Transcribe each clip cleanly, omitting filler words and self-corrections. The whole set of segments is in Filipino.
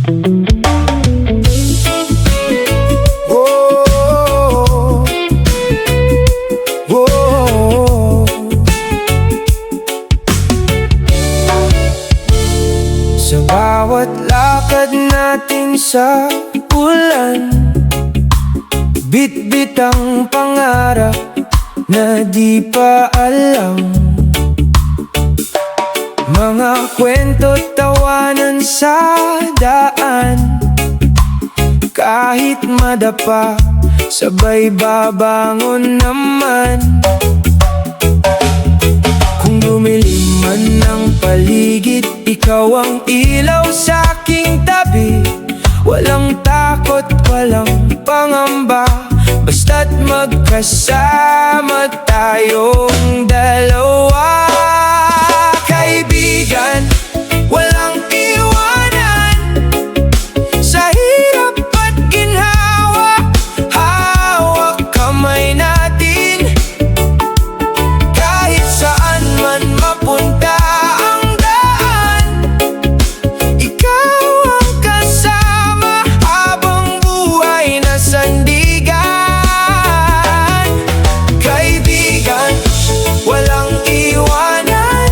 Oh, oh. Sa bawat lakad natin sa ulan, bit-bit ang pangarap na di pa alam. Mga kwento, tawanan sa daan, kahit madapa, sabay babangon naman. Kung dumilim man ang paligid, ikaw ang ilaw sa aking tabi. Walang takot, walang pangamba, basta't magkasama tayong dalawa. Kaibigan, walang iwanan, sa hirap at ginhawa, hawak kamay natin. Kahit saan man mapunta ang daan, ikaw ang kasama habang buhay na sandigan. Kaibigan, walang iwanan,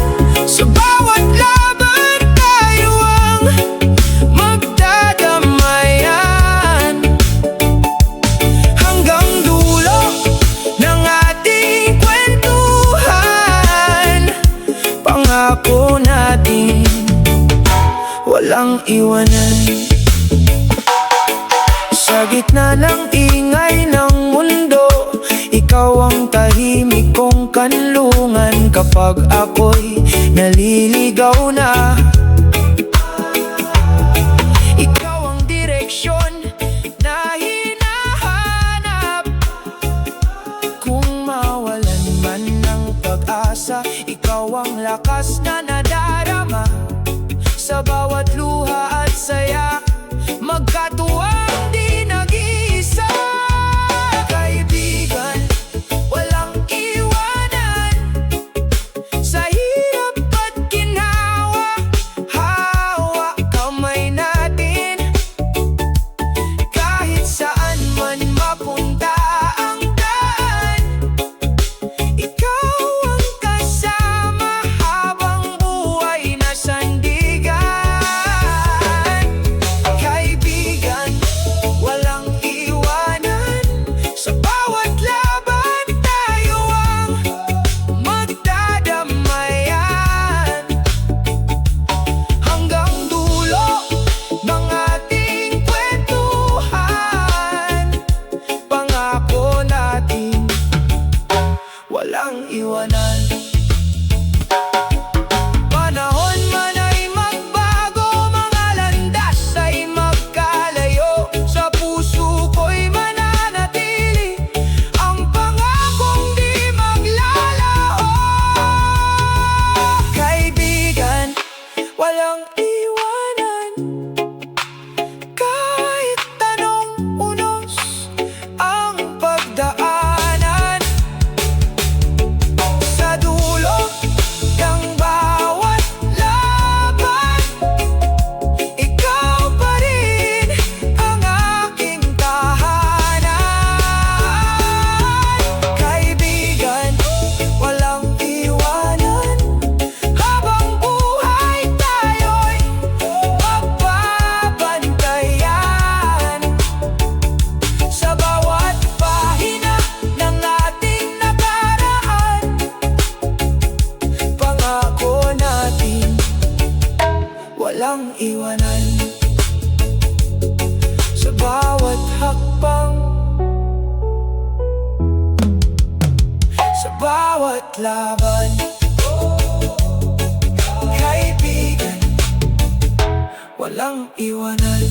sa bawat laban tayo ang magdadamayan. Hanggang dulo ng ating kwentuhan, pangako natin walang iwanan. Sa gitna ng ingay ng mundo, ikaw ang tahimik kong kanlungan. Kapag ako'y naliligaw na, ikaw ang direksyon na hinahanap. Kung mawalan man ng pag-asa, ikaw ang lakas na nadarama. Sa bawat luha at saya, magkatuwang di nag-iisa. Kaibigan, walang iwanan, sa hirap at ginhawa, hawak kamay natin. Kahit saan man mapunta ang daan, ikaw ang kasama habang buhay na sandigan. Kaibigan, walang iwanan, sa bawat laban tayo ang magdadamayan. Hanggang dulo ng ating kwentuhan, pangako natin walang iwanan. Panahon man ay magbago, mga landas ay magkalayo, sa puso ko'y mananatili ang pangakong di maglalaho. Kaibigan, walang iwanan, kahit anong unos ang pagdaanan. Sa dulo ng bawat laban, ikaw pa rin ang aking tahanan. Kaibigan, walang iwanan, habang buhay tayo'y magbabantayan. Sa bawat pahina ng ating nakaraan, pangako natin walang iwanan. Sa bawat hakbang, sa bawat laban, kaibigan, walang iwanan.